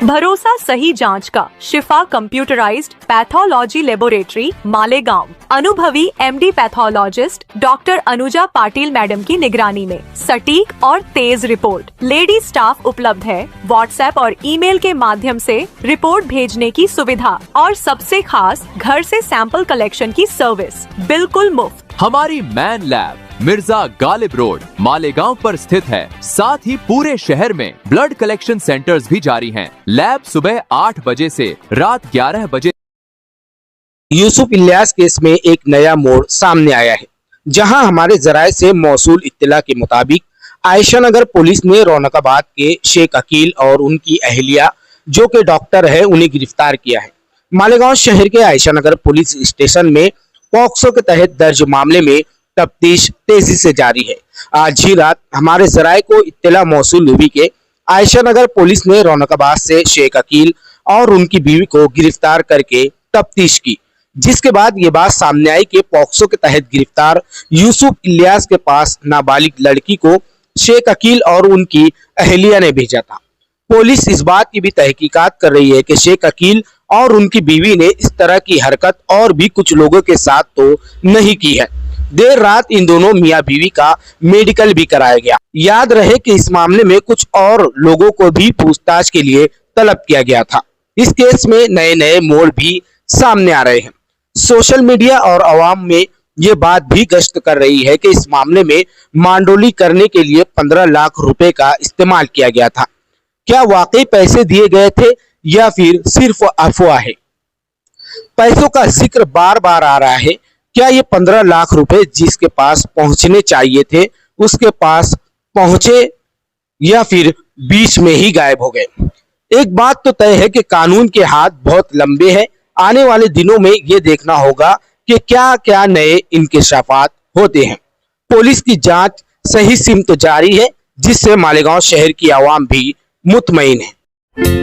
भरोसा सही जांच का शिफा कंप्यूटराइज्ड पैथोलॉजी लेबोरेटरी मालेगांव अनुभवी MD pathologist doctor Anuja Patil madam की निगरानी में सटीक और तेज रिपोर्ट। लेडी स्टाफ उपलब्ध है। व्हाट्सएप और ईमेल के माध्यम से रिपोर्ट भेजने की सुविधा और सबसे खास घर से सैंपल कलेक्शन की सर्विस बिल्कुल मुफ्त। हमारी man lab Mirza Ghalib road Malegaon पर स्थित है। साथ ही पूरे शहर में ब्लड कलेक्शन सेंटर्स भी जारी हैं। लैब सुबह 8 बजे से रात 11 बजे। यूसुफ इलियास केस में एक नया मोड़ सामने आया है, जहां हमारे जराये से मौसूल इत्तला के मुताबिक आयशा नगर पुलिस ने रौनकाबाद के शेख अकील और उनकी अहलिया जो कि डॉक्टर है उन्हें गिरफ्तार किया है। मालेगांव शहर के आयशा नगर पुलिस स्टेशन में पॉक्सो के तहत दर्ज मामले में तफ्तीश तेजी से जारी है। आज ही रात हमारे जराये को इत्तला मौसूल हुई के आयशा नगर पुलिस ने रौनकाबाद से शेख अकील और उनकी बीवी को गिरफ्तार करके तफ्तीश की, जिसके बाद ये बात सामने आई कि पॉक्सो के तहत गिरफ्तार यूसुफ इलियास के पास नाबालिग लड़की को शेख अकील और उनकी अहलिया ने भेजा था। पुलिस इस बात की भी तहकीकात कर रही है कि शेख अकील और उनकी बीवी ने इस तरह की हरकत और भी कुछ लोगों के साथ तो नहीं की है। देर रात इन दोनों मियां बीवी का मेडिकल भी कराया गया। याद रहे कि इस मामले में कुछ और लोगों को भी पूछताछ के लिए तलब किया गया था। इस केस में नए नए मोड़ भी सामने आ रहे हैं। सोशल मीडिया और अवाम में ये बात भी गश्त कर रही है कि इस मामले में मांडोली करने के लिए 15 लाख रुपए का इस्तेमाल किया गया था। क्या वाकई पैसे दिए गए थे या फिर सिर्फ अफवाह है? पैसों का जिक्र बार बार आ रहा है। क्या ये 15 लाख रुपए जिसके पास पहुंचने चाहिए थे उसके पास पहुंचे या फिर बीच में ही गायब हो गए? एक बात तो तय है कि कानून के हाथ बहुत लंबे हैं। आने वाले दिनों में ये देखना होगा कि क्या क्या नए इंकशाफात होते हैं। पुलिस की जांच सही सिमत जारी है, जिससे मालेगांव शहर की आवाम भी मुतमईन है।